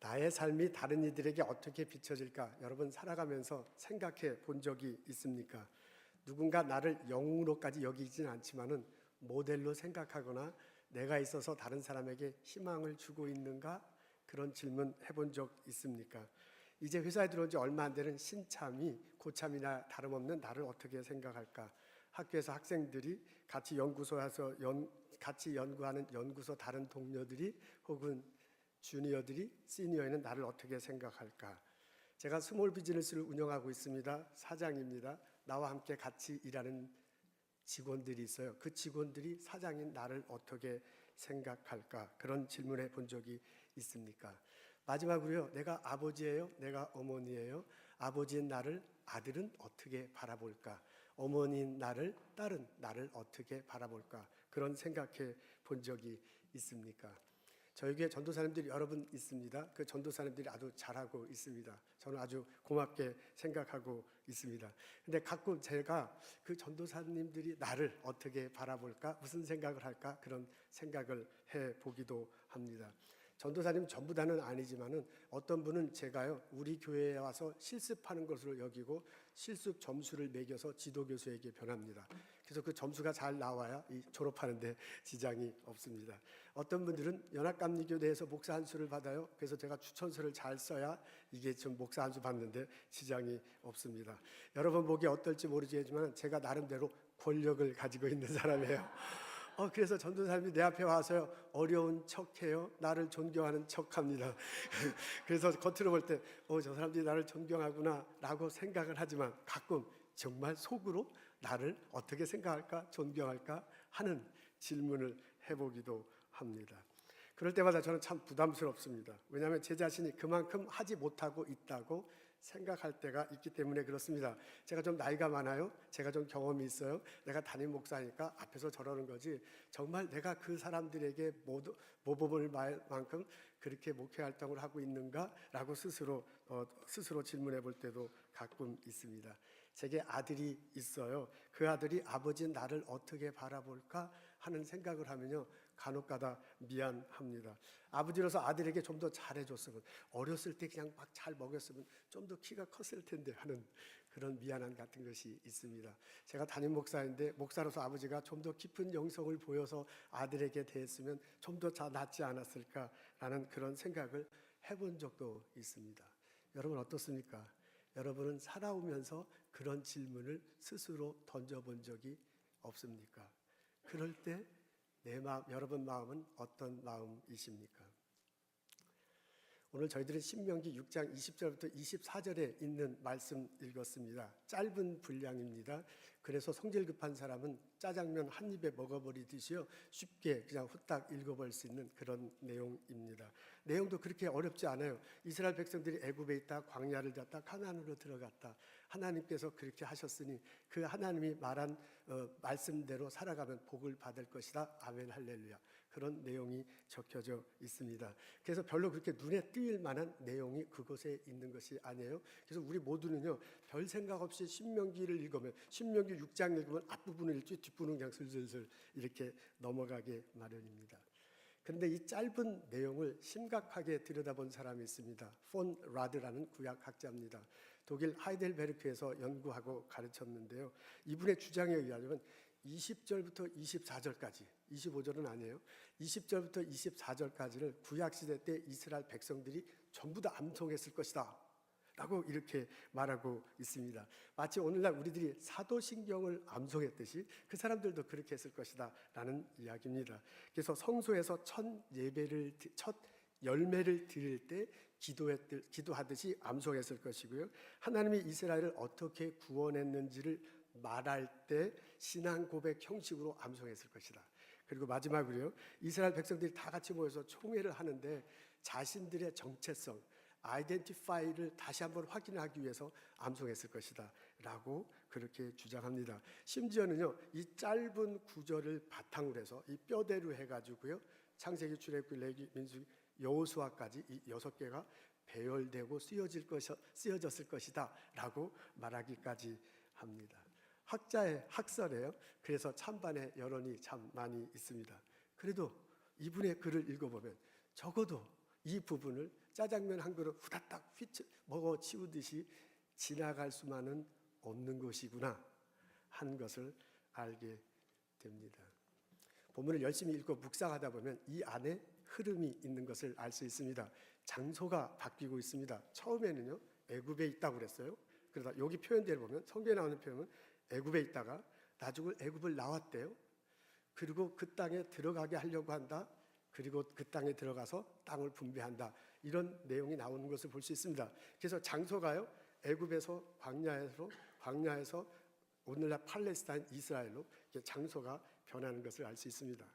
나의 삶이 다른 이들에게 어떻게 비춰질까? 여러분 살아가면서 생각해 본 적이 있습니까? 누군가 나를 영웅으로까지 여기진 않지만은 모델로 생각하거나 내가 있어서 다른 사람에게 희망을 주고 있는가? 그런 질문 해본 적 있습니까? 이제 회사에 들어온 지 얼마 안 되는 신참이 고참이나 다름없는 나를 어떻게 생각할까? 학교에서 학생들이 같이 연구소에서 같이 연구하는 연구소 다른 동료들이 혹은 주니어들이 시니어에는 나를 어떻게 생각할까? 제가 스몰 비즈니스를 운영하고 있습니다. 사장입니다. 나와 함께 같이 일하는 직원들이 있어요. 그 직원들이 사장인 나를 어떻게 생각할까? 그런 질문해 본 적이 있습니까? 마지막으로요. 내가 아버지예요? 내가 어머니예요? 아버지인 나를 아들은 어떻게 바라볼까? 어머니인 나를, 딸은 나를 어떻게 바라볼까? 그런 생각해 본 적이 있습니까? 저희 교회 전도사님들이 여러 분 있습니다. 그 전도사님들이 아주 잘하고 있습니다. 저는 아주 고맙게 생각하고 있습니다. 근데 가끔 제가 그 전도사님들이 나를 어떻게 바라볼까? 무슨 생각을 할까? 그런 생각을 해 보기도 합니다. 전도사님 전부 다는 아니지만은 어떤 분은 제가요 우리 교회에 와서 실습하는 것으로 여기고 실습 점수를 매겨서 지도교수에게 변합니다. 그래서 그 점수가 잘 나와야 이 졸업하는데 지장이 없습니다. 어떤 분들은 연합감리교대에서 목사 한수를 받아요. 그래서 제가 추천서를 잘 써야 이게 좀 목사 한수 받는데 지장이 없습니다. 여러분 보기 어떨지 모르지만 제가 나름대로 권력을 가지고 있는 사람이에요. 그래서 전도사님이 내 앞에 와서요 어려운 척해요. 나를 존경하는 척합니다. 그래서 겉으로 볼 때 저 사람들이 나를 존경하구나 라고 생각을 하지만 가끔 정말 속으로 나를 어떻게 생각할까 존경할까 하는 질문을 해보기도 합니다. 그럴 때마다 저는 참 부담스럽습니다. 왜냐하면 제 자신이 그만큼 하지 못하고 있다고 생각할 때가 있기 때문에 그렇습니다. 제가 좀 나이가 많아요. 제가 좀 경험이 있어요. 내가 담임 목사니까 앞에서 저러는 거지 정말 내가 그 사람들에게 모범을 만큼 그렇게 목회 활동을 하고 있는가? 라고 스스로 질문해 볼 때도 가끔 있습니다. 제게 아들이 있어요. 그 아들이 아버지 나를 어떻게 바라볼까 하는 생각을 하면요 간혹가다 미안합니다. 아버지로서 아들에게 좀 더 잘해줬으면 어렸을 때 그냥 막 잘 먹였으면 좀 더 키가 컸을 텐데 하는 그런 미안함 같은 것이 있습니다. 제가 담임 목사인데 목사로서 아버지가 좀 더 깊은 영성을 보여서 아들에게 대했으면 좀 더 낫지 않았을까라는 그런 생각을 해본 적도 있습니다. 여러분 어떻습니까? 여러분은 살아오면서 그런 질문을 스스로 던져본 적이 없습니까? 그럴 때 여러분 마음은 어떤 마음이십니까? 오늘 저희들은 신명기 6장 20절부터 24절에 있는 말씀 읽었습니다. 짧은 분량입니다. 그래서 성질 급한 사람은 짜장면 한 입에 먹어버리듯이요 쉽게 그냥 후딱 읽어볼 수 있는 그런 내용입니다. 내용도 그렇게 어렵지 않아요. 이스라엘 백성들이 애굽에 있다 광야를 갔다 가나안으로 들어갔다. 하나님께서 그렇게 하셨으니 그 하나님이 말한 말씀대로 살아가면 복을 받을 것이다. 아멘 할렐루야. 그런 내용이 적혀져 있습니다. 그래서 별로 그렇게 눈에 띄일 만한 내용이 그곳에 있는 것이 아니에요. 그래서 우리 모두는요 별 생각 없이 신명기를 읽으면 신명기 6장 읽으면 앞부분을 읽지 뒷부분은 그냥 슬슬슬 이렇게 넘어가게 마련입니다. 그런데 이 짧은 내용을 심각하게 들여다본 사람이 있습니다. 폰 라드라는 구약학자입니다. 독일 하이델베르크에서 연구하고 가르쳤는데요. 이분의 주장에 의하면 20절부터 24절까지 25절은 아니에요. 20절부터 24절까지를 구약시대 때 이스라엘 백성들이 전부 다 암송했을 것이다 라고 이렇게 말하고 있습니다. 마치 오늘날 우리들이 사도신경을 암송했듯이 그 사람들도 그렇게 했을 것이다 라는 이야기입니다. 그래서 성소에서 첫 열매를 드릴 때 기도하듯이 암송했을 것이고요. 하나님이 이스라엘을 어떻게 구원했는지를 말할 때 신앙 고백 형식으로 암송했을 것이다. 그리고 마지막으로요. 이스라엘 백성들이 다 같이 모여서 총회를 하는데 자신들의 정체성, 아이덴티파이를 다시 한번 확인하기 위해서 암송했을 것이다 라고 그렇게 주장합니다. 심지어는요 이 짧은 구절을 바탕으로 해서 이 뼈대로 해가지고요 창세기, 출애굽기, 레위기, 민수기, 여호수아까지 이 6개가 배열되고 쓰여졌을 것이다 라고 말하기까지 합니다. 학자의 학설이에요. 그래서 찬반의 여론이 참 많이 있습니다. 그래도 이분의 글을 읽어보면 적어도 이 부분을 짜장면 한 그릇 후다닥 먹어 치우듯이 지나갈 수만은 없는 것이구나 하는 것을 알게 됩니다. 본문을 열심히 읽고 묵상하다 보면 이 안에 흐름이 있는 것을 알 수 있습니다. 장소가 바뀌고 있습니다. 처음에는요 애굽에 있다고 그랬어요. 그러다 여기 표현대로 보면 성경에 나오는 표현은 애굽에 있다가 나중에 애굽을 나왔대요. 그리고 그 땅에 들어가게 하려고 한다. 그리고 그 땅에 들어가서 땅을 분배한다. 이런 내용이 나오는 것을 볼 수 있습니다. 그래서 장소가요 애굽에서 광야에서 오늘날 팔레스타인 이스라엘로 장소가 변하는 것을 알 수 있습니다.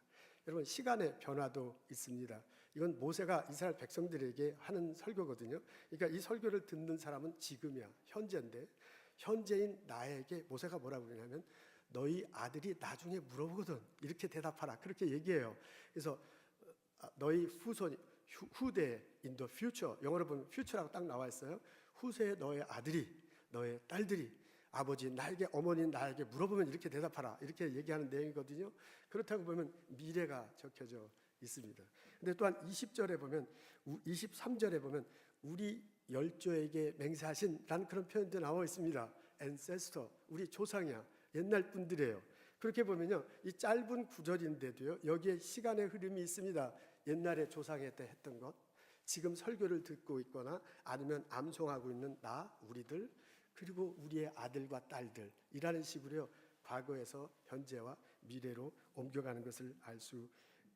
여러분 시간의 변화도 있습니다. 이건 모세가 이스라엘 백성들에게 하는 설교거든요. 그러니까 이 설교를 듣는 사람은 지금이야 현재인데 현재인 나에게 모세가 뭐라고 그러냐면 너희 아들이 나중에 물어보거든 이렇게 대답하라 그렇게 얘기해요. 그래서 너희 후대 in the future 영어로 보면 future라고 딱 나와 있어요. 후세에 너의 아들이 너의 딸들이 아버지 나에게 어머니 나에게 물어보면 이렇게 대답하라 이렇게 얘기하는 내용이거든요. 그렇다고 보면 미래가 적혀져 있습니다. 근데 또한 20절에 보면 23절에 보면 우리 열조에게 맹세하신라는 그런 표현도 나와 있습니다. ancestor 우리 조상이야 옛날 분들이에요. 그렇게 보면요 이 짧은 구절인데도요 여기에 시간의 흐름이 있습니다. 옛날에 조상에 때 했던 것 지금 설교를 듣고 있거나 아니면 암송하고 있는 나 우리들 그리고 우리의 아들과 딸들이라는 식으로요 과거에서 현재와 미래로 옮겨가는 것을 알 수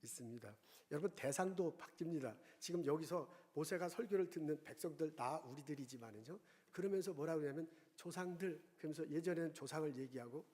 있습니다. 여러분 대상도 바뀝니다. 지금 여기서 모세가 설교를 듣는 백성들 나 우리들이지만은요 그러면서 뭐라고 하냐면 조상들 그러면서 예전에는 조상을 얘기하고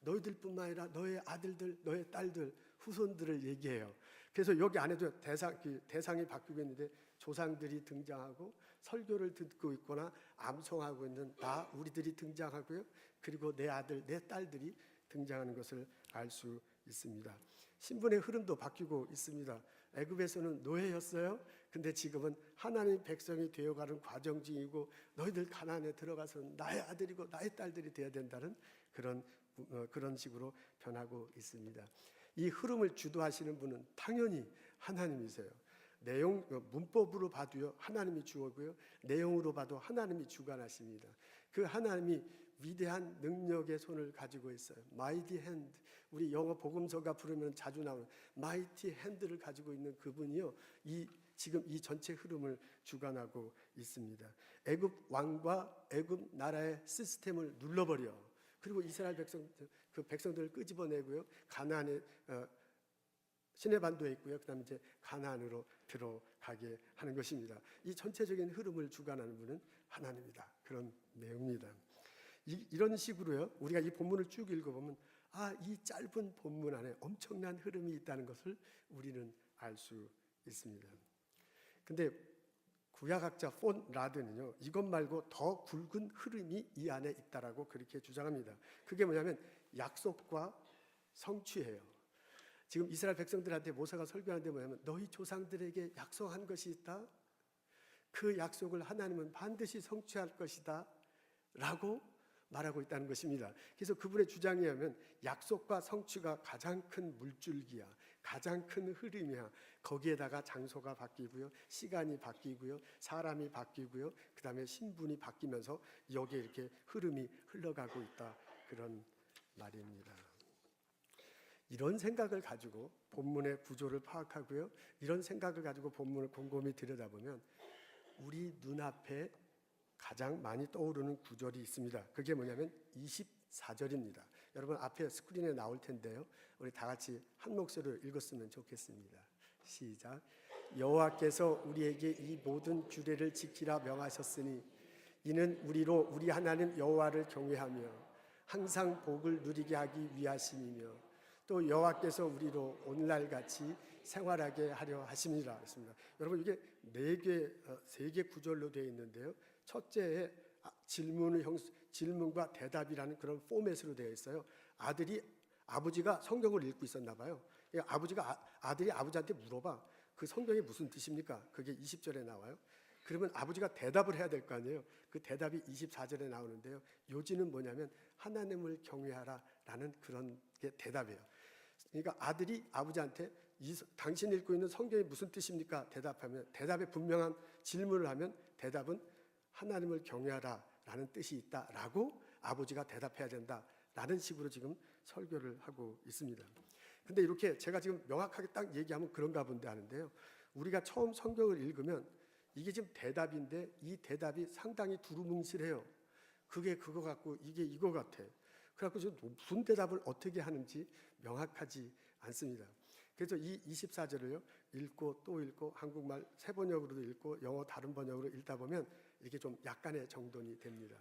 너희들뿐만 아니라 너의 아들들 너의 딸들 후손들을 얘기해요. 그래서 여기 안에도 대상이 바뀌고 있는데 조상들이 등장하고 설교를 듣고 있거나 암송하고 있는 나 우리들이 등장하고요. 그리고 내 아들 내 딸들이 등장하는 것을 알 수 있습니다. 신분의 흐름도 바뀌고 있습니다. 애굽에서는 노예였어요. 근데 지금은 하나님 백성이 되어가는 과정 중이고 너희들 가나안에 들어가서 나의 아들이고 나의 딸들이 되어야 된다는 그런 식으로 변하고 있습니다. 이 흐름을 주도하시는 분은 당연히 하나님이세요. 문법으로 봐도요 하나님이 주어고요 내용으로 봐도 하나님이 주관하십니다. 그 하나님이 위대한 능력의 손을 가지고 있어요. Mighty hand. 우리 영어 복음서가 부르면 자주 나오는 Mighty hand를 가지고 있는 그분이요 지금 이 전체 흐름을 주관하고 있습니다. 애굽 왕과 애굽 나라의 시스템을 눌러버려. 그리고 이스라엘 백성들을 끄집어내고요 가나안에 시내반도에 있고요. 그다음에 이제 가나안으로 들어가게 하는 것입니다. 이 전체적인 흐름을 주관하는 분은 하나님이다. 그런 내용입니다. 이런 식으로요. 우리가 이 본문을 쭉 읽어보면 이 짧은 본문 안에 엄청난 흐름이 있다는 것을 우리는 알 수 있습니다. 근데 구약학자 폰 라든은요. 이것 말고 더 굵은 흐름이 이 안에 있다라고 그렇게 주장합니다. 그게 뭐냐면 약속과 성취예요. 지금 이스라엘 백성들한테 모세가 설교하는데 뭐냐면 너희 조상들에게 약속한 것이 있다. 그 약속을 하나님은 반드시 성취할 것이다 라고 말하고 있다는 것입니다. 그래서 그분의 주장에 의하면 약속과 성취가 가장 큰 물줄기야. 가장 큰 흐름이야. 거기에다가 장소가 바뀌고요. 시간이 바뀌고요. 사람이 바뀌고요. 그 다음에 신분이 바뀌면서 여기에 이렇게 흐름이 흘러가고 있다. 그런 말입니다. 이런 생각을 가지고 본문의 구조를 파악하고요. 이런 생각을 가지고 본문을 곰곰이 들여다보면 우리 눈앞에 가장 많이 떠오르는 구절이 있습니다. 그게 뭐냐면 24절입니다. 여러분 앞에 스크린에 나올 텐데요. 우리 다 같이 한 목소리로 읽었으면 좋겠습니다. 시작. 여호와께서 우리에게 이 모든 규례를 지키라 명하셨으니 이는 우리로 우리 하나님 여호와를 경외하며 항상 복을 누리게 하기 위하심이며 또 여호와께서 우리로 오늘날 같이 생활하게 하려 하심이라 했습니다. 여러분 이게 세 개 구절로 되어 있는데요. 첫째에 질문과 대답이라는 그런 포맷으로 되어 있어요. 아버지가 성경을 읽고 있었나 봐요. 아들이 아버지한테 물어봐. 그 성경이 무슨 뜻입니까? 그게 20절에 나와요. 그러면 아버지가 대답을 해야 될 거 아니에요. 그 대답이 24절에 나오는데요. 요지는 뭐냐면 하나님을 경외하라라는 그런 게 대답이에요. 그러니까 아들이 아버지한테 당신이 읽고 있는 성경이 무슨 뜻입니까? 대답하면 대답에 분명한 질문을 하면 대답은 하나님을 경외하라라는 뜻이 있다라고 아버지가 대답해야 된다라는 식으로 지금 설교를 하고 있습니다. 근데 이렇게 제가 지금 명확하게 딱 얘기하면 그런가 본데 하는데요. 우리가 처음 성경을 읽으면 이게 지금 대답인데 이 대답이 상당히 두루뭉실해요. 그게 그거 같고 이게 이거 같아. 그래갖고 지금 무슨 대답을 어떻게 하는지 명확하지 않습니다. 그래서 이 24절을요 읽고 또 읽고 한국말 새 번역으로도 읽고 영어 다른 번역으로 읽다 보면 이렇게 좀 약간의 정돈이 됩니다.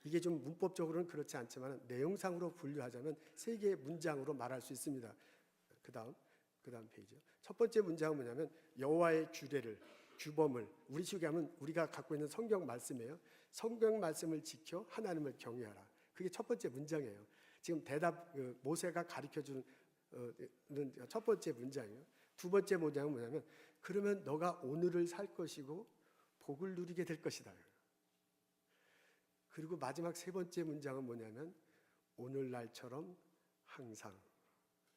이게 좀 문법적으로는 그렇지 않지만 내용상으로 분류하자면 세 개의 문장으로 말할 수 있습니다. 그 다음 페이지요. 첫 번째 문장은 뭐냐면 여호와의 규례를 규범을 우리 식으로 하면 우리가 갖고 있는 성경 말씀이에요. 성경 말씀을 지켜 하나님을 경외하라. 그게 첫 번째 문장이에요. 지금 모세가 가르쳐주는 첫 번째 문장이에요. 두 번째 문장은 뭐냐면 그러면 너가 오늘을 살 것이고 복을 누리게 될 것이다. 그리고 마지막 세 번째 문장은 뭐냐면 오늘날처럼 항상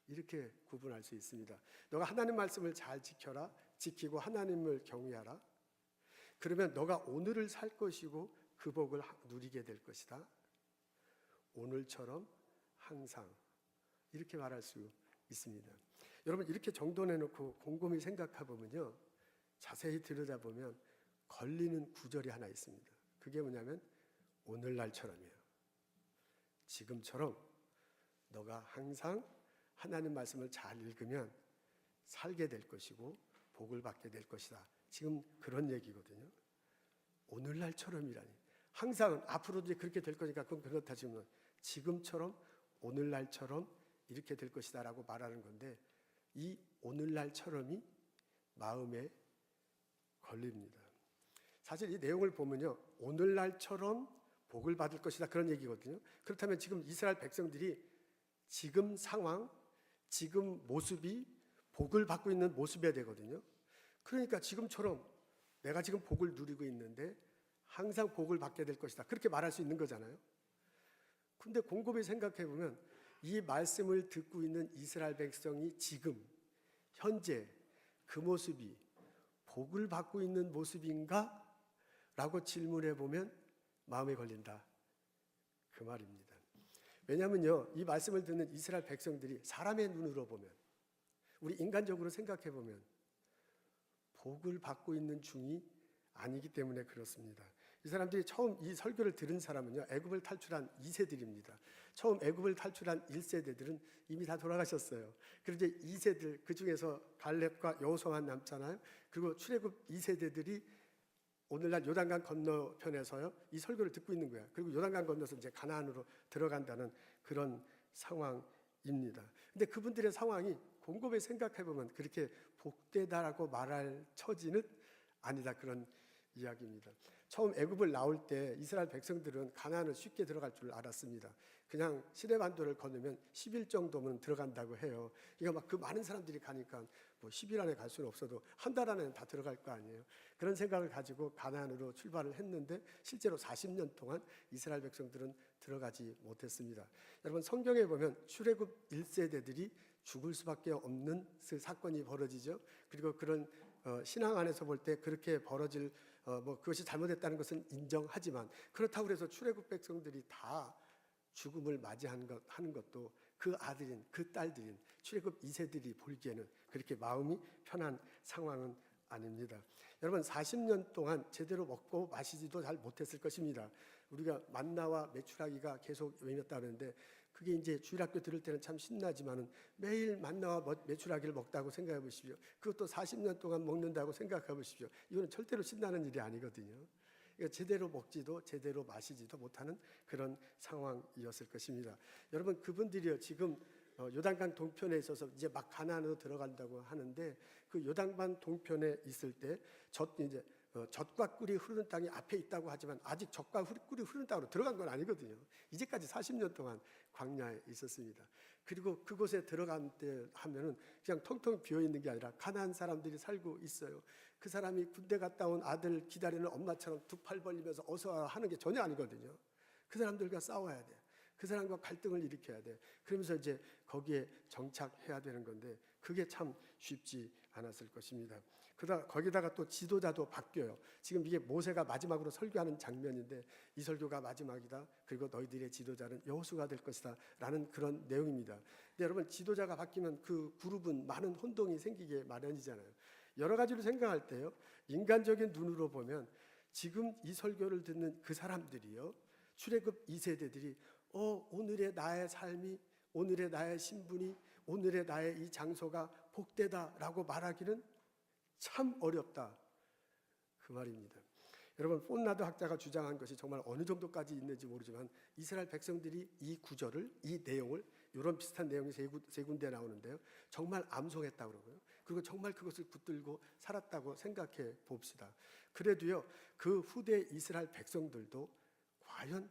이렇게 구분할 수 있습니다. 너가 하나님 말씀을 잘 지키고 하나님을 경외하라. 그러면 너가 오늘을 살 것이고 그 복을 누리게 될 것이다. 오늘처럼 항상 이렇게 말할 수 있습니다. 여러분 이렇게 정돈해놓고 곰곰이 생각해보면요. 자세히 들여다보면 걸리는 구절이 하나 있습니다. 그게 뭐냐면 오늘날처럼이에요. 지금처럼 너가 항상 하나님 말씀을 잘 읽으면 살게 될 것이고 복을 받게 될 것이다. 지금 그런 얘기거든요. 오늘날처럼이라니. 항상 앞으로도 이제 그렇게 될 거니까 그건 그렇다 지금은. 지금처럼 오늘날처럼 이렇게 될 것이다라고 말하는 건데 이 오늘날처럼이 마음에 걸립니다. 사실 이 내용을 보면요. 오늘날처럼 복을 받을 것이다 그런 얘기거든요. 그렇다면 지금 이스라엘 백성들이 지금 상황, 지금 모습이 복을 받고 있는 모습이어야 되거든요. 그러니까 지금처럼 내가 지금 복을 누리고 있는데 항상 복을 받게 될 것이다. 그렇게 말할 수 있는 거잖아요. 근데 곰곰이 생각해 보면 이 말씀을 듣고 있는 이스라엘 백성이 지금 현재 그 모습이 복을 받고 있는 모습인가? 라고 질문해 보면 마음에 걸린다. 그 말입니다. 왜냐하면요, 이 말씀을 듣는 이스라엘 백성들이 사람의 눈으로 보면, 우리 인간적으로 생각해 보면 복을 받고 있는 중이 아니기 때문에 그렇습니다. 이 사람들이 처음 이 설교를 들은 사람은요, 애굽을 탈출한 2세들입니다. 처음 애굽을 탈출한 1세대들은 이미 다 돌아가셨어요. 그리고 이제 2세들, 그 중에서 갈렙과 여호수아만 남잖아요. 그리고 출애굽 2세대들이 오늘날 요단강 건너편에서요, 이 설교를 듣고 있는 거야. 그리고 요단강 건너서 이제 가나안으로 들어간다는 그런 상황입니다. 근데 그분들의 상황이 곰곰이 생각해 보면 그렇게 복되다라고 말할 처지는 아니다, 그런 이야기입니다. 처음 애굽을 나올 때 이스라엘 백성들은 가나안을 쉽게 들어갈 줄 알았습니다. 그냥 시내반도를 건너면 10일 정도면 들어간다고 해요. 그러니까 막 그 많은 사람들이 가니까 뭐 10일 안에 갈 수는 없어도 한 달 안에는 다 들어갈 거 아니에요. 그런 생각을 가지고 가나안으로 출발을 했는데 실제로 40년 동안 이스라엘 백성들은 들어가지 못했습니다. 여러분 성경에 보면 출애굽 1세대들이 죽을 수밖에 없는 사건이 벌어지죠. 그리고 그런 신앙 안에서 볼 때 그렇게 벌어질 그것이 잘못했다는 것은 인정하지만 그렇다고 해서 출애굽 백성들이 다 죽음을 맞이하는 것도 그 아들인 그 딸들인 출애굽 2세들이 보기에는 그렇게 마음이 편한 상황은 아닙니다. 여러분 40년 동안 제대로 먹고 마시지도 잘 못했을 것입니다. 우리가 만나와 메추라기가 계속 외쳤다는데 그게 이제 주일학교 들을 때는 참 신나지만은 매일 만나와 메추라기를 먹다고 생각해 보십시오. 그것도 40년 동안 먹는다고 생각해 보십시오. 이거는 절대로 신나는 일이 아니거든요. 그러니까 제대로 먹지도 제대로 마시지도 못하는 그런 상황이었을 것입니다. 여러분 그분들이요 지금 요단강 동편에 있어서 이제 막 가나안으로 들어간다고 하는데 그 요단강 동편에 있을 때 젖과 꿀이 흐르는 땅이 앞에 있다고 하지만 아직 젖과 꿀이 흐르는 땅으로 들어간 건 아니거든요. 이제까지 40년 동안 광야에 있었습니다. 그리고 그곳에 들어간 때 하면은 그냥 텅텅 비어 있는 게 아니라 가나안 사람들이 살고 있어요. 그 사람이 군대 갔다 온 아들 기다리는 엄마처럼 두 팔 벌리면서 어서 와라 하는 게 전혀 아니거든요. 그 사람들과 싸워야 돼. 그 사람과 갈등을 일으켜야 돼. 그러면서 이제 거기에 정착해야 되는 건데 그게 참 쉽지 않았을 것입니다. 거기다가 또 지도자도 바뀌어요. 지금 이게 모세가 마지막으로 설교하는 장면인데 이 설교가 마지막이다. 그리고 너희들의 지도자는 여호수아가 될 것이다 라는 그런 내용입니다. 근데 여러분, 지도자가 바뀌면 그 그룹은 많은 혼동이 생기게 마련이잖아요. 여러 가지로 생각할 때요, 인간적인 눈으로 보면 지금 이 설교를 듣는 그 사람들이요, 출애굽 2세대들이 오늘의 나의 삶이, 오늘의 나의 신분이, 오늘의 나의 이 장소가 복되다라고 말하기는 참 어렵다, 그 말입니다. 여러분, 폰나드 학자가 주장한 것이 정말 어느 정도까지 있는지 모르지만 이스라엘 백성들이 이 구절을, 이 내용을, 이런 비슷한 내용이 세 군데 나오는데요, 정말 암송했다고 그러고요, 그리고 정말 그것을 붙들고 살았다고 생각해 봅시다. 그래도요, 그 후대 이스라엘 백성들도 과연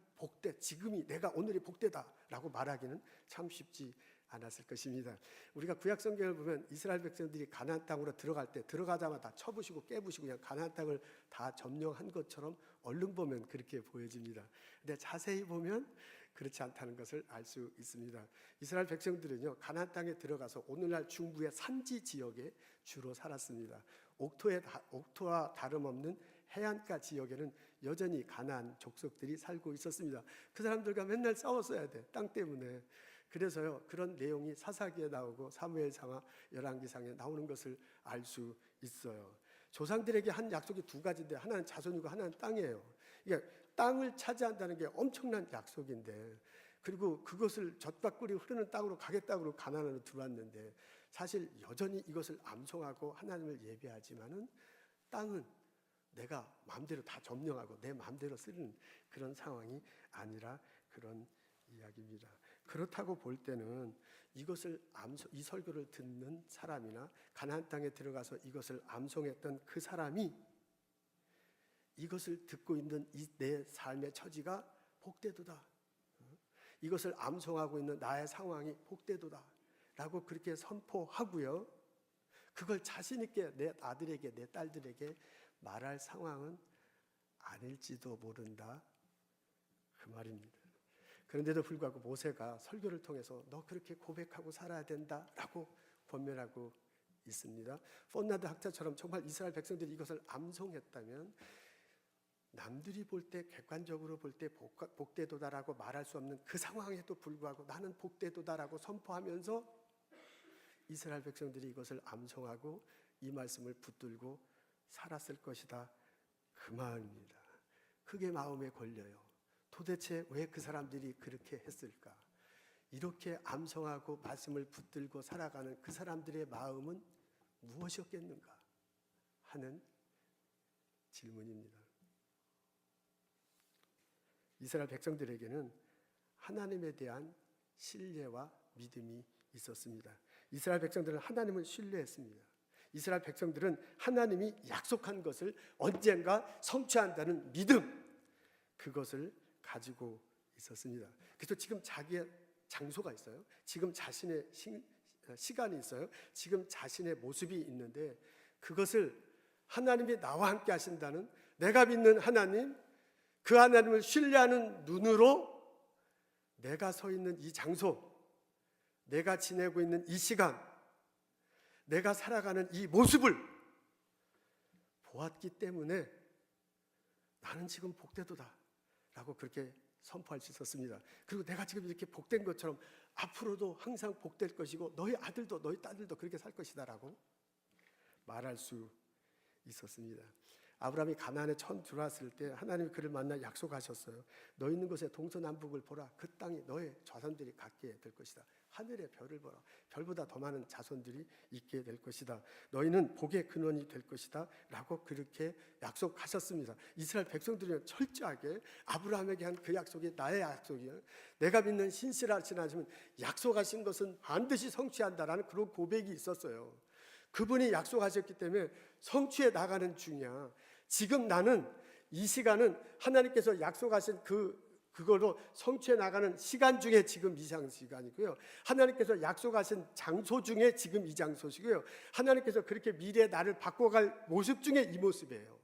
지금이 내가 오늘이 복되다라고 말하기는 참 쉽지 않았을 것입니다. 우리가 구약 성경을 보면 이스라엘 백성들이 가나안 땅으로 들어갈 때 들어가자마자 쳐부시고 깨부시고 그냥 가나안 땅을 다 점령한 것처럼 얼른 보면 그렇게 보여집니다. 근데 자세히 보면 그렇지 않다는 것을 알 수 있습니다. 이스라엘 백성들은요, 가나안 땅에 들어가서 오늘날 중부의 산지 지역에 주로 살았습니다. 옥토와 다름없는 해안가 지역에는 여전히 가나안 족속들이 살고 있었습니다. 그 사람들과 맨날 싸웠어야 돼, 땅 때문에. 그래서요, 그런 내용이 사사기에 나오고 사무엘상하 열왕기상에 나오는 것을 알 수 있어요. 조상들에게 한 약속이 두 가지인데 하나는 자손이고 하나는 땅이에요. 그러니까 땅을 차지한다는 게 엄청난 약속인데, 그리고 그것을 젖과 꿀이 흐르는 땅으로 가겠다고 가나안으로 들어왔는데, 사실 여전히 이것을 암송하고 하나님을 예배하지만은 땅은 내가 마음대로 다 점령하고 내 마음대로 쓰는 그런 상황이 아니라 그런 이야기입니다. 그렇다고 볼 때는 이 설교를 듣는 사람이나 가나안 땅에 들어가서 이것을 암송했던 그 사람이 이것을 듣고 있는 내 삶의 처지가 복되도다, 이것을 암송하고 있는 나의 상황이 복되도다 라고 그렇게 선포하고요, 그걸 자신 있게 내 아들에게, 내 딸들에게 말할 상황은 아닐지도 모른다, 그 말입니다. 그런데도 불구하고 모세가 설교를 통해서 너 그렇게 고백하고 살아야 된다라고 권면하고 있습니다. 폰나드 학자처럼 정말 이스라엘 백성들이 이것을 암송했다면 남들이 볼 때, 객관적으로 볼 때 복되도다라고 말할 수 없는 그 상황에도 불구하고 나는 복되도다라고 선포하면서 이스라엘 백성들이 이것을 암송하고 이 말씀을 붙들고 살았을 것이다, 그 마음입니다. 그게 마음에 걸려요. 도대체 왜 그 사람들이 그렇게 했을까? 이렇게 암송하고 말씀을 붙들고 살아가는 그 사람들의 마음은 무엇이었겠는가 하는 질문입니다. 이스라엘 백성들에게는 하나님에 대한 신뢰와 믿음이 있었습니다. 이스라엘 백성들은 하나님을 신뢰했습니다. 이스라엘 백성들은 하나님이 약속한 것을 언젠가 성취한다는 믿음, 그것을 가지고 있었습니다. 그래서 지금 자기의 장소가 있어요. 지금 자신의 시간이 있어요. 지금 자신의 모습이 있는데 그것을 하나님이 나와 함께 하신다는, 내가 믿는 하나님, 그 하나님을 신뢰하는 눈으로 내가 서 있는 이 장소, 내가 지내고 있는 이 시간, 내가 살아가는 이 모습을 보았기 때문에 나는 지금 복되도다 라고 그렇게 선포할 수 있었습니다. 그리고 내가 지금 이렇게 복된 것처럼 앞으로도 항상 복될 것이고 너희 아들도 너희 딸들도 그렇게 살 것이다 라고 말할 수 있었습니다. 아브라함이 가나안에 처음 들어왔을 때 하나님이 그를 만나 약속하셨어요. 너 있는 곳에 동서남북을 보라. 그 땅이 너의 자손들이 갖게 될 것이다. 하늘의 별을 보라. 별보다 더 많은 자손들이 있게 될 것이다. 너희는 복의 근원이 될 것이다 라고 그렇게 약속하셨습니다. 이스라엘 백성들은 철저하게 아브라함에게 한 그 약속이 나의 약속이에요. 내가 믿는 신실하신 하나님은 약속하신 것은 반드시 성취한다라는 그런 고백이 있었어요. 그분이 약속하셨기 때문에 성취해 나가는 중이야. 지금 나는 이 시간은 하나님께서 약속하신 그걸로 성취해 나가는 시간 중에 지금 이 시간이고요. 하나님께서 약속하신 장소 중에 지금 이 장소시고요. 하나님께서 그렇게 미래의 나를 바꿔갈 모습 중에 이 모습이에요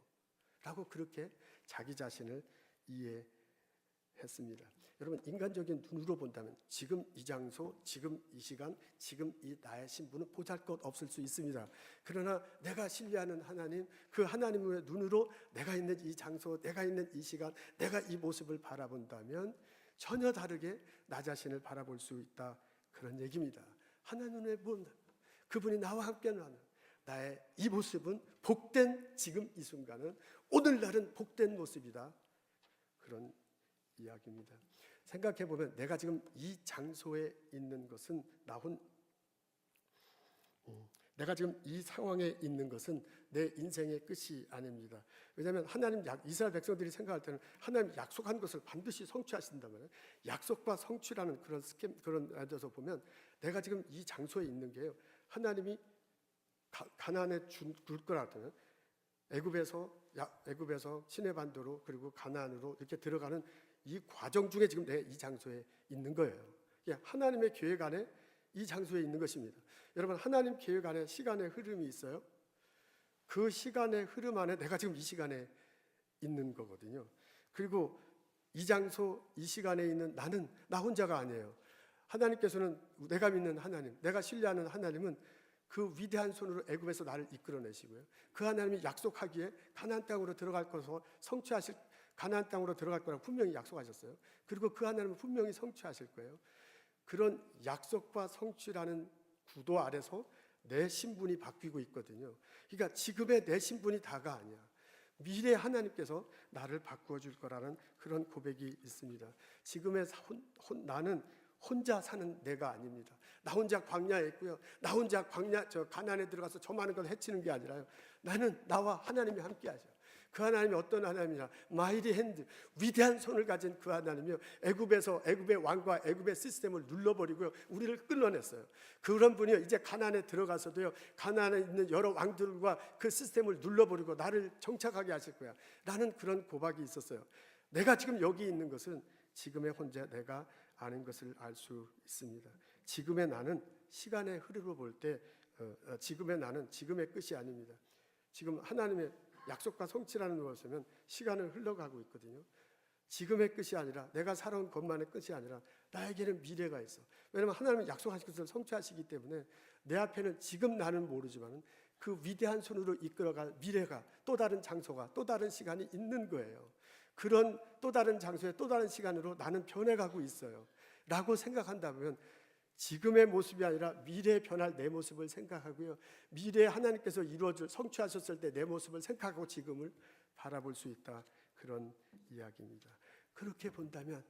라고 그렇게 자기 자신을 이해했습니다. 했습니다. 여러분, 인간적인 눈으로 본다면 지금 이 장소, 지금 이 시간, 지금 이 나의 신분은 보잘것없을 수 있습니다. 그러나 내가 신뢰하는 하나님, 그 하나님의 눈으로 내가 있는 이 장소, 내가 있는 이 시간, 내가 이 모습을 바라본다면 전혀 다르게 나 자신을 바라볼 수 있다, 그런 얘기입니다. 하나님의 본 그분이 나와 함께하는 나의 이 모습은 복된, 지금 이 순간은, 오늘날은 복된 모습이다, 그런 이야기입니다. 생각해 보면 내가 지금 이 장소에 있는 것은 내가 지금 이 상황에 있는 것은 내 인생의 끝이 아닙니다. 왜냐하면 하나님, 이스라엘 백성들이 생각할 때는 하나님 약속한 것을 반드시 성취하신단 말이에요. 약속과 성취라는 그런 데서 보면 내가 지금 이 장소에 있는 게요, 하나님이 가나안에 줄 거라는, 애굽에서 시내 반도로 그리고 가나안으로 이렇게 들어가는 이 과정 중에 지금 내가 이 장소에 있는 거예요. 하나님의 계획 안에 이 장소에 있는 것입니다. 여러분, 하나님 계획 안에 시간의 흐름이 있어요. 그 시간의 흐름 안에 내가 지금 이 시간에 있는 거거든요. 그리고 이 장소, 이 시간에 있는 나는 나 혼자가 아니에요. 하나님께서는, 내가 믿는 하나님, 내가 신뢰하는 하나님은 그 위대한 손으로 애굽에서 나를 이끌어내시고요, 그 하나님이 약속하기에 가나안 땅으로 들어갈 것을 성취하실, 가나안 땅으로 들어갈 거라고 분명히 약속하셨어요. 그리고 그 하나님은 분명히 성취하실 거예요. 그런 약속과 성취라는 구도 아래서 내 신분이 바뀌고 있거든요. 그러니까 지금의 내 신분이 다가 아니야. 미래 하나님께서 나를 바꾸어 줄 거라는 그런 고백이 있습니다. 지금의 나는 혼자 사는 내가 아닙니다. 나 혼자 광야에 있고요, 나 혼자 가나안에 들어가서 저 많은 걸 해치는 게 아니라요, 나는 나와 하나님이 함께 하죠. 그 하나님이 어떤 하나님이냐, 마이리 핸드, 위대한 손을 가진 그 하나님이요, 애굽의 왕과 애굽의 시스템을 눌러버리고요, 우리를 끌어냈어요. 그런 분이요, 이제 가나안에 들어가서도요, 가나안에 있는 여러 왕들과 그 시스템을 눌러버리고 나를 정착하게 하실 거야, 라는 그런 고백이 있었어요. 내가 지금 여기 있는 것은 지금의 혼자 내가 아는 것을 알 수 있습니다. 지금의 나는 시간의 흐름을 볼 때 지금의 나는 지금의 끝이 아닙니다. 지금 하나님의 약속과 성취라는 것을 시간을 흘러가고 있거든요. 지금의 끝이 아니라, 내가 살아온 것만의 끝이 아니라 나에게는 미래가 있어. 왜냐하면 하나님은 약속하신 것을 성취하시기 때문에 내 앞에는 지금 나는 모르지만 그 위대한 손으로 이끌어갈 미래가, 또 다른 장소가, 또 다른 시간이 있는 거예요. 그런 또 다른 장소에 또 다른 시간으로 나는 변해가고 있어요 라고 생각한다면, 지금의 모습이 아니라 미래에 변할 내 모습을 생각하고요, 미래에 하나님께서 이루어질, 성취하셨을 때 내 모습을 생각하고 지금을 바라볼 수 있다, 그런 이야기입니다. 그렇게 본다면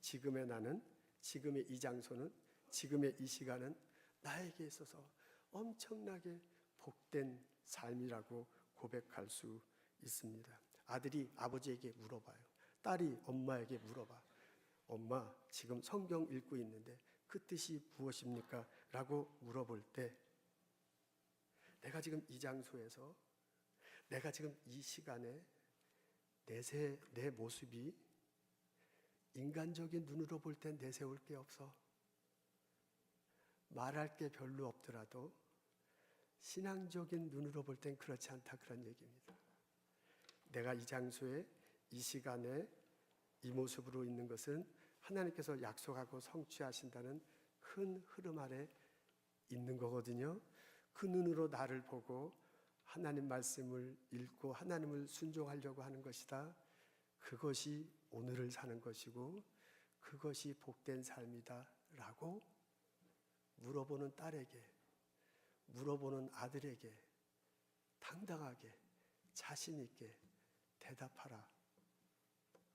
지금의 나는, 지금의 이 장소는, 지금의 이 시간은 나에게 있어서 엄청나게 복된 삶이라고 고백할 수 있습니다. 아들이 아버지에게 물어봐요. 딸이 엄마에게 물어봐. 엄마, 지금 성경 읽고 있는데 그 뜻이 무엇입니까? 라고 물어볼 때, 내가 지금 이 장소에서, 내가 지금 이 시간에 내 모습이 인간적인 눈으로 볼 땐 내세울 게 없어. 말할 게 별로 없더라도 신앙적인 눈으로 볼 땐 그렇지 않다, 그런 얘기입니다. 내가 이 장소에, 이 시간에 이 모습으로 있는 것은 하나님께서 약속하고 성취하신다는 큰 흐름 아래 있는 거거든요. 그 눈으로 나를 보고 하나님 말씀을 읽고 하나님을 순종하려고 하는 것이다. 그것이 오늘을 사는 것이고 그것이 복된 삶이다 라고 물어보는 딸에게, 물어보는 아들에게 당당하게 자신 있게 대답하라,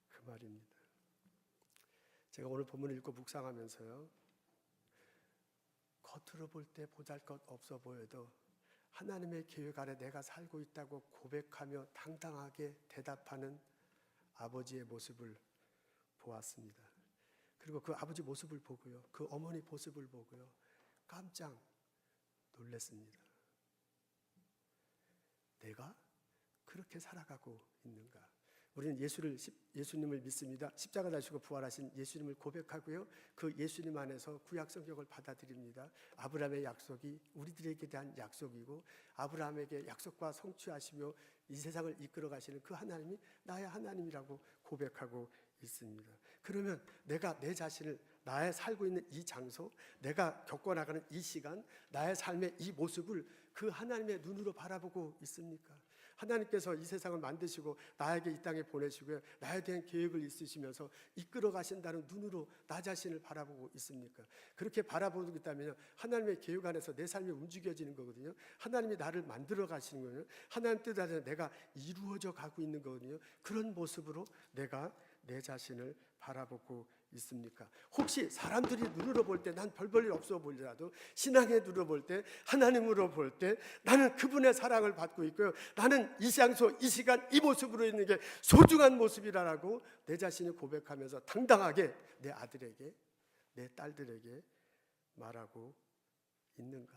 그 말입니다. 제가 오늘 본문을 읽고 묵상하면서요, 겉으로 볼 때 보잘것없어 보여도 하나님의 계획 아래 내가 살고 있다고 고백하며 당당하게 대답하는 아버지의 모습을 보았습니다. 그리고 그 아버지 모습을 보고요, 그 어머니 모습을 보고요, 깜짝 놀랐습니다. 내가 그렇게 살아가고 있는가? 우리는 예수님을 믿습니다. 십자가 달시고 부활하신 예수님을 고백하고요, 그 예수님 안에서 구약 성경을 받아들입니다. 아브라함의 약속이 우리들에게 대한 약속이고, 아브라함에게 약속과 성취하시며 이 세상을 이끌어 가시는 그 하나님이 나의 하나님이라고 고백하고 있습니다. 그러면 내가 내 자신을, 나의 살고 있는 이 장소, 내가 겪어나가는 이 시간, 나의 삶의 이 모습을 그 하나님의 눈으로 바라보고 있습니까? 하나님께서 이 세상을 만드시고 나에게 이 땅에 보내시고요, 나에 대한 계획을 있으시면서 이끌어 가신다는 눈으로 나 자신을 바라보고 있습니까? 그렇게 바라보고 있다면 하나님의 계획 안에서 내 삶이 움직여지는 거거든요. 하나님이 나를 만들어 가시는 거예요. 하나님 뜻 안에서 내가 이루어져 가고 있는 거거든요. 그런 모습으로 내가 내 자신을 바라보고 있습니까? 혹시 사람들이 눈으로 볼 때 난 별 볼 일 없어 보이더라도 신앙의 눈으로 볼 때, 하나님으로 볼 때 나는 그분의 사랑을 받고 있고요, 나는 이 장소, 이 시간, 이 모습으로 있는 게 소중한 모습이라고 내 자신이 고백하면서 당당하게 내 아들에게, 내 딸들에게 말하고 있는가?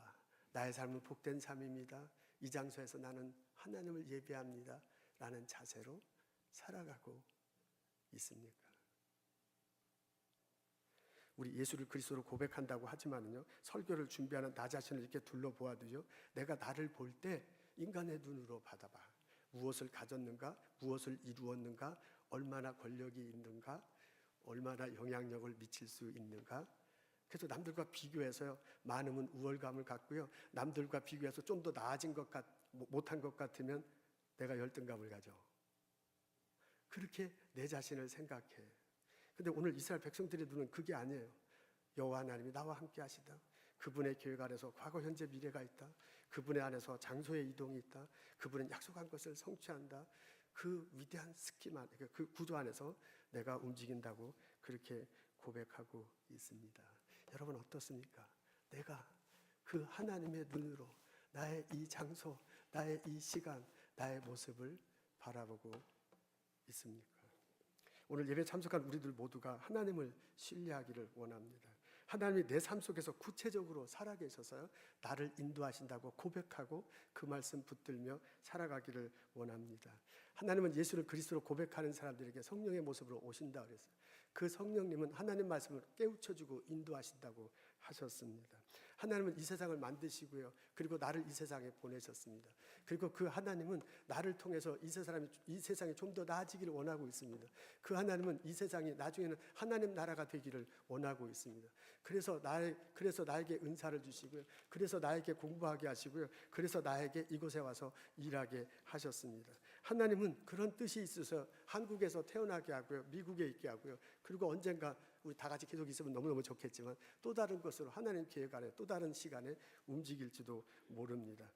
나의 삶은 복된 삶입니다. 이 장소에서 나는 하나님을 예배합니다 라는 자세로 살아가고 있습니까? 우리 예수를 그리스도로 고백한다고 하지만요, 설교를 준비하는 나 자신을 이렇게 둘러보아도요, 내가 나를 볼 때 인간의 눈으로 받아봐. 무엇을 가졌는가, 무엇을 이루었는가, 얼마나 권력이 있는가, 얼마나 영향력을 미칠 수 있는가. 그래서 남들과 비교해서요, 많으면 우월감을 갖고요, 남들과 비교해서 좀 더 나아진 것 못한 것 같으면 내가 열등감을 가져. 그렇게 내 자신을 생각해. 근데 오늘 이스라엘 백성들의 눈은 그게 아니에요. 여호와 하나님이 나와 함께 하시다. 그분의 계획 안에서 과거, 현재, 미래가 있다. 그분의 안에서 장소의 이동이 있다. 그분은 약속한 것을 성취한다. 그 위대한 스키만, 그 구조 안에서 내가 움직인다고 그렇게 고백하고 있습니다. 여러분 어떻습니까? 내가 그 하나님의 눈으로 나의 이 장소, 나의 이 시간, 나의 모습을 바라보고 있습니까? 오늘 예배 참석한 우리들 모두가 하나님을 신뢰하기를 원합니다. 하나님이 내 삶 속에서 구체적으로 살아계셔서 나를 인도하신다고 고백하고 그 말씀 붙들며 살아가기를 원합니다. 하나님은 예수를 그리스도로 고백하는 사람들에게 성령의 모습으로 오신다 그랬어요. 그 성령님은 하나님 말씀을 깨우쳐주고 인도하신다고 하셨습니다. 하나님은 이 세상을 만드시고요, 그리고 나를 이 세상에 보내셨습니다. 그리고 그 하나님은 나를 통해서 이 세상이 좀 더 나아지기를 원하고 있습니다. 그 하나님은 이 세상이 나중에는 하나님 나라가 되기를 원하고 있습니다. 그래서 나에게 은사를 주시고요, 그래서 나에게 공부하게 하시고요, 그래서 나에게 이곳에 와서 일하게 하셨습니다. 하나님은 그런 뜻이 있어서 한국에서 태어나게 하고요, 미국에 있게 하고요, 그리고 언젠가 우리 다 같이 계속 있으면 너무너무 좋겠지만 또 다른 것으로 하나님 계획 안에 또 다른 시간에 움직일지도 모릅니다.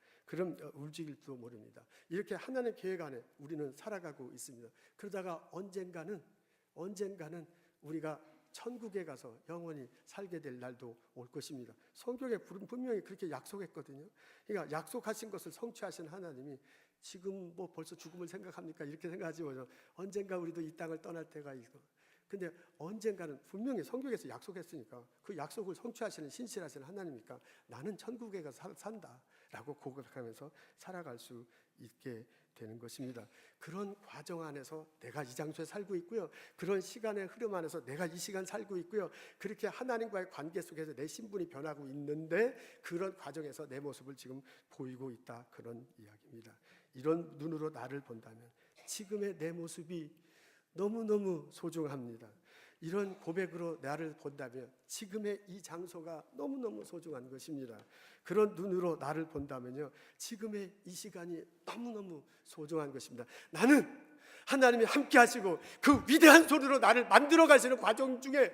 움직일지도 모릅니다. 이렇게 하나님 계획 안에 우리는 살아가고 있습니다. 그러다가 언젠가는 우리가 천국에 가서 영원히 살게 될 날도 올 것입니다. 성경에 분명히 그렇게 약속했거든요. 그러니까 약속하신 것을 성취하신 하나님이 지금 뭐 벌써 죽음을 생각합니까? 이렇게 생각하지 마세요. 언젠가 우리도 이 땅을 떠날 때가 있고, 근데 언젠가는 분명히 성경에서 약속했으니까 그 약속을 성취하시는 신실하신 하나님이니까 나는 천국에 가서 산다라고 고백하면서 살아갈 수 있게 되는 것입니다. 그런 과정 안에서 내가 이 장소에 살고 있고요, 그런 시간의 흐름 안에서 내가 이 시간 살고 있고요, 그렇게 하나님과의 관계 속에서 내 신분이 변하고 있는데 그런 과정에서 내 모습을 지금 보이고 있다, 그런 이야기입니다. 이런 눈으로 나를 본다면 지금의 내 모습이 너무너무 소중합니다. 이런 고백으로 나를 본다면 지금의 이 장소가 너무너무 소중한 것입니다. 그런 눈으로 나를 본다면요, 지금의 이 시간이 너무너무 소중한 것입니다. 나는 하나님이 함께 하시고 그 위대한 손으로 나를 만들어 가시는 과정 중에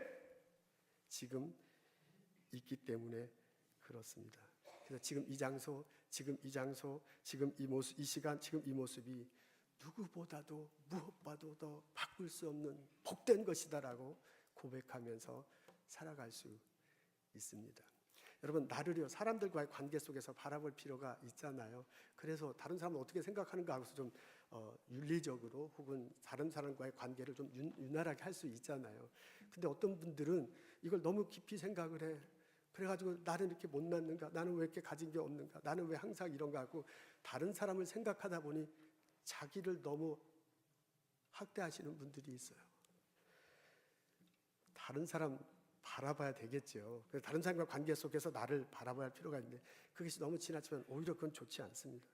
지금 있기 때문에 그렇습니다. 그래서 지금 이 장소, 지금 이 모습, 이 시간, 지금 이 모습이 누구보다도 무엇보다도 더 바꿀 수 없는 복된 것이다라고 고백하면서 살아갈 수 있습니다. 여러분, 나를요 사람들과의 관계 속에서 바라볼 필요가 있잖아요. 그래서 다른 사람은 어떻게 생각하는가 하고서 좀 윤리적으로 혹은 다른 사람과의 관계를 좀 윤활하게 할 수 있잖아요. 근데 어떤 분들은 이걸 너무 깊이 생각을 해. 그래가지고 나는 이렇게 못났는가, 나는 왜 이렇게 가진 게 없는가, 나는 왜 항상 이런가 하고 다른 사람을 생각하다 보니 자기를 너무 학대하시는 분들이 있어요. 다른 사람 바라봐야 되겠죠. 다른 사람과 관계 속에서 나를 바라봐야 할 필요가 있는데 그것이 너무 지나치면 오히려 그건 좋지 않습니다.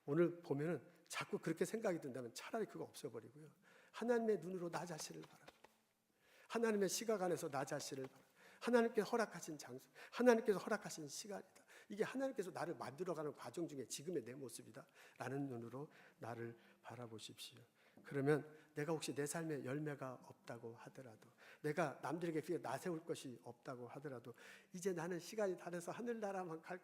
오늘 보면은 자꾸 그렇게 생각이 든다면 차라리 그거 없애버리고요, 하나님의 눈으로 나 자신을 바라봐. 하나님의 시각 안에서 나 자신을 바라. 하나님께서 허락하신 장소, 하나님께서 허락하신 시간이다. 이게 하나님께서 나를 만들어가는 과정 중에 지금의 내 모습이다 라는 눈으로 나를 바라보십시오. 그러면 내가 혹시 내 삶에 열매가 없다고 하더라도, 내가 남들에게 그게 나세울 것이 없다고 하더라도, 이제 나는 시간이 다 돼서 하늘나라만 갈,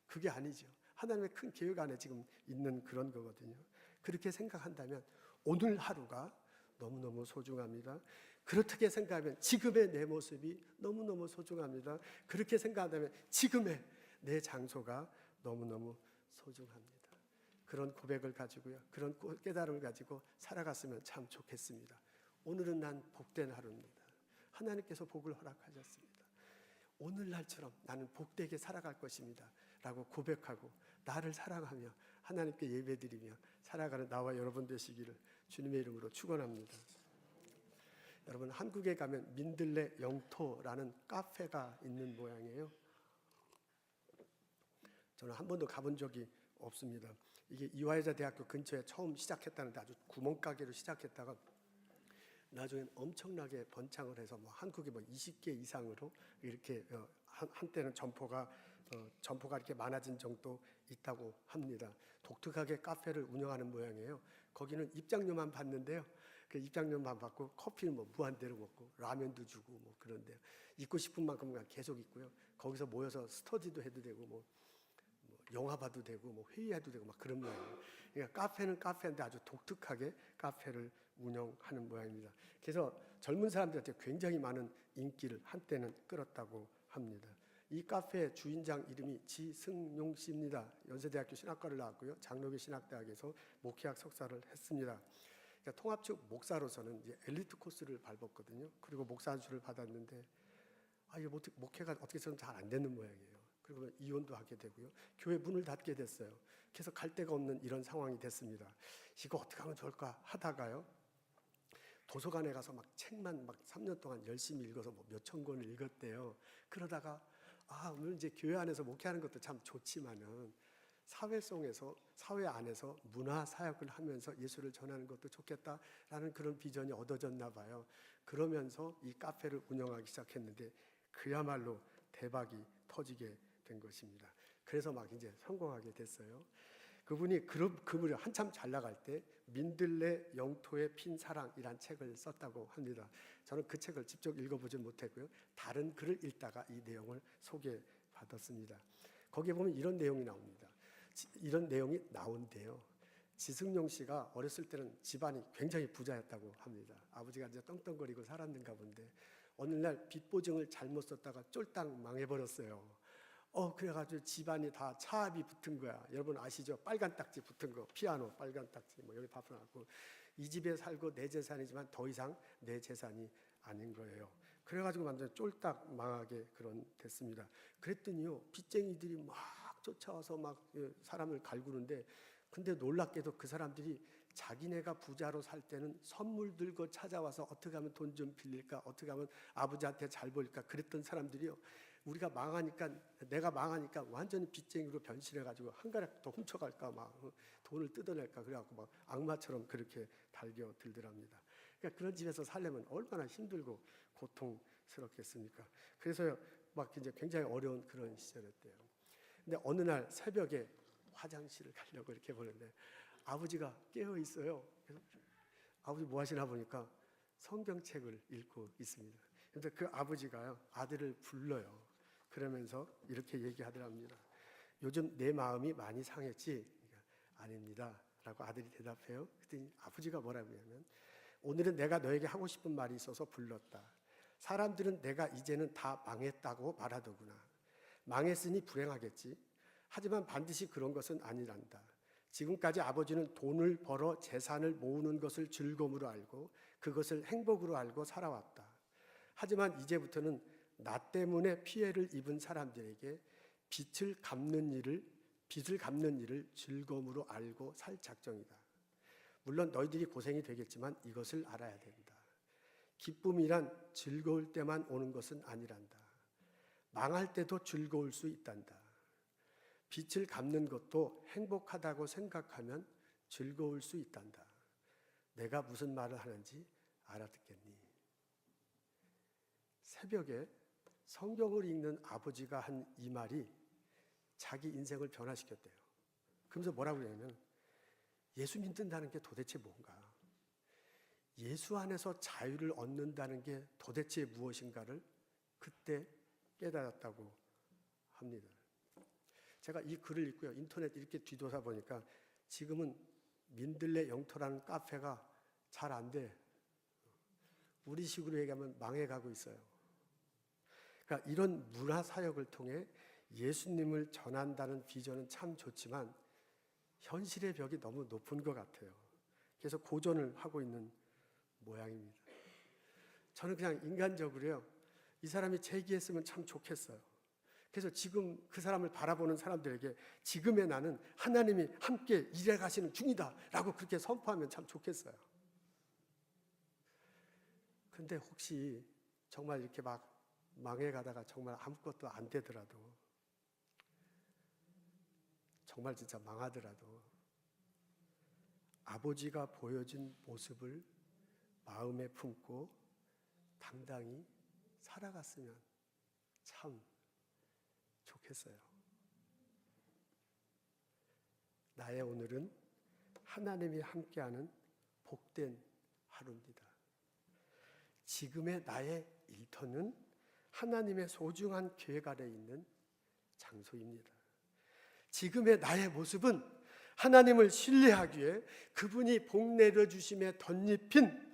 그게 아니죠. 하나님의 큰 계획 안에 지금 있는 그런 거거든요. 그렇게 생각한다면 오늘 하루가 너무너무 소중합니다. 그렇게 생각하면 지금의 내 모습이 너무너무 소중합니다. 그렇게 생각한다면 지금의 내 장소가 너무너무 소중합니다. 그런 고백을 가지고요, 그런 깨달음을 가지고 살아갔으면 참 좋겠습니다. 오늘은 난 복된 하루입니다. 하나님께서 복을 허락하셨습니다. 오늘날처럼 나는 복되게 살아갈 것입니다 라고 고백하고 나를 사랑하며 하나님께 예배드리며 살아가는 나와 여러분 되시기를 주님의 이름으로 축원합니다. 여러분, 한국에 가면 민들레 영토라는 카페가 있는 모양이에요. 저는 한 번도 가본 적이 없습니다. 이게 이화여자 대학교 근처에 처음 시작했다는데 아주 구멍가게로 시작했다가 나중엔 엄청나게 번창을 해서 뭐 한국에 뭐 20개 이상으로 이렇게 한때는 점포가 이렇게 많아진 정도 있다고 합니다. 독특하게 카페를 운영하는 모양이에요. 거기는 입장료만 받는데요. 그 입장료만 받고 커피는 뭐 무한대로 먹고 라면도 주고 뭐 그런데요. 있고 싶은 만큼 계속 있고요. 거기서 모여서 스터디도 해도 되고 뭐 영화 봐도 되고 뭐 회의해도 되고 막 그런 모양이에요. 그러니까 카페는 카페인데 아주 독특하게 카페를 운영하는 모양입니다. 그래서 젊은 사람들한테 굉장히 많은 인기를 한때는 끌었다고 합니다. 이 카페의 주인장 이름이 지승용 씨입니다. 연세대학교 신학과를 나왔고요. 장로교 신학대학에서 목회학 석사를 했습니다. 그러니까 통합측 목사로서는 이제 엘리트 코스를 밟았거든요. 그리고 목사 안수를 받았는데 이게 목회가 어떻게 해서는 잘 안 되는 모양이에요. 그리고 이혼도 하게 되고요. 교회 문을 닫게 됐어요. 그래서 갈 데가 없는 이런 상황이 됐습니다. 이거 어떻게 하면 좋을까 하다가요, 도서관에 가서 막 책만 막 3년 동안 열심히 읽어서 뭐 몇천 권을 읽었대요. 그러다가 오늘 이제 교회 안에서 목회하는 것도 참 좋지만은 사회성에서, 사회 안에서 문화 사역을 하면서 예수를 전하는 것도 좋겠다라는 그런 비전이 얻어졌나 봐요. 그러면서 이 카페를 운영하기 시작했는데 그야말로 대박이 터지게 된 것입니다. 그래서 막 이제 성공하게 됐어요. 그분이 그분이 한참 잘 나갈 때 민들레 영토에 핀 사랑이란 책을 썼다고 합니다. 저는 그 책을 직접 읽어보지 못했고요. 다른 글을 읽다가 이 내용을 소개받았습니다. 거기에 보면 이런 내용이 나옵니다. 이런 내용이 나온대요. 지승용 씨가 어렸을 때는 집안이 굉장히 부자였다고 합니다. 아버지가 이제 떵떵거리고 살았는가 본데 어느 날 빚보증을 잘못 썼다가 쫄딱 망해버렸어요. 그래가지고 집안이 다 차압이 붙은 거야. 여러분 아시죠? 빨간 딱지 붙은 거, 피아노 빨간 딱지 뭐 여기 다 붙어갖고 이 집에 살고 내 재산이지만 더 이상 내 재산이 아닌 거예요. 그래가지고 완전 쫄딱 망하게 됐습니다. 그랬더니요, 빚쟁이들이 막 쫓아와서 막 사람을 갈구는데, 근데 놀랍게도 그 사람들이 자기네가 부자로 살 때는 선물 들고 찾아와서 어떻게 하면 돈 좀 빌릴까, 어떻게 하면 아버지한테 잘 보일까 그랬던 사람들이요, 우리가 망하니까, 내가 망하니까 완전히 빚쟁이로 변신해가지고 한 가락 더 훔쳐갈까, 막 돈을 뜯어낼까 그래갖고 막 악마처럼 그렇게 달겨들더랍니다. 그러니까 그런 집에서 살려면 얼마나 힘들고 고통스럽겠습니까? 그래서 막 이제 굉장히 어려운 그런 시절이었대요. 근데 어느 날 새벽에 화장실을 가려고 이렇게 보는데 아버지가 깨어 있어요. 그래서 아버지 뭐 하시나 보니까 성경책을 읽고 있습니다. 그런데 그 아버지가요, 아들을 불러요. 그러면서 이렇게 얘기하더랍니다. 요즘 내 마음이 많이 상했지? 그러니까, 아닙니다 라고 아들이 대답해요. 그랬더니 아버지가 뭐라고 하냐면, 오늘은 내가 너에게 하고 싶은 말이 있어서 불렀다. 사람들은 내가 이제는 다 망했다고 말하더구나. 망했으니 불행하겠지. 하지만 반드시 그런 것은 아니란다. 지금까지 아버지는 돈을 벌어 재산을 모으는 것을 즐거움으로 알고 그것을 행복으로 알고 살아왔다. 하지만 이제부터는 나 때문에 피해를 입은 사람들에게 빚을 갚는 일을 즐거움으로 알고 살 작정이다. 물론 너희들이 고생이 되겠지만 이것을 알아야 된다. 기쁨이란 즐거울 때만 오는 것은 아니란다. 망할 때도 즐거울 수 있단다. 빚을 갚는 것도 행복하다고 생각하면 즐거울 수 있단다. 내가 무슨 말을 하는지 알아듣겠니? 새벽에 성경을 읽는 아버지가 한 이 말이 자기 인생을 변화시켰대요. 그러면서 뭐라고 그러냐면 예수 믿는다는 게 도대체 뭔가? 예수 안에서 자유를 얻는다는 게 도대체 무엇인가를 그때 깨달았다고 합니다. 제가 이 글을 읽고요, 인터넷 이렇게 뒤돌아 보니까 지금은 민들레 영토라는 카페가 잘 안 돼. 우리식으로 얘기하면 망해가고 있어요. 그러니까 이런 문화 사역을 통해 예수님을 전한다는 비전은 참 좋지만 현실의 벽이 너무 높은 것 같아요. 그래서 고전을 하고 있는 모양입니다. 저는 그냥 인간적으로요, 이 사람이 재기했으면 참 좋겠어요. 그래서 지금 그 사람을 바라보는 사람들에게 지금의 나는 하나님이 함께 일해 가시는 중이다 라고 그렇게 선포하면 참 좋겠어요. 근데 혹시 정말 이렇게 막 망해가다가 정말 아무것도 안 되더라도, 정말 진짜 망하더라도 아버지가 보여준 모습을 마음에 품고 당당히 살아갔으면 참 좋겠어요. 나의 오늘은 하나님이 함께하는 복된 하루입니다. 지금의 나의 일터는 하나님의 소중한 계획 아래 있는 장소입니다. 지금의 나의 모습은 하나님을 신뢰하기에 그분이 복 내려주심에 덧입힌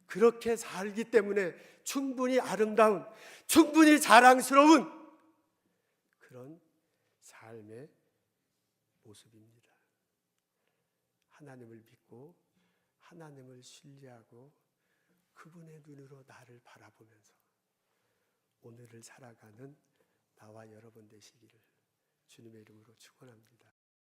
그렇게 살기 때문에 충분히 아름다운, 충분히 자랑스러운 그런 삶의 모습입니다. 하나님을 믿고 하나님을 신뢰하고 그분의 눈으로 나를 바라보면서 오늘을 살아가는 나와 여러분 되시기를 주님의 이름으로 축원합니다.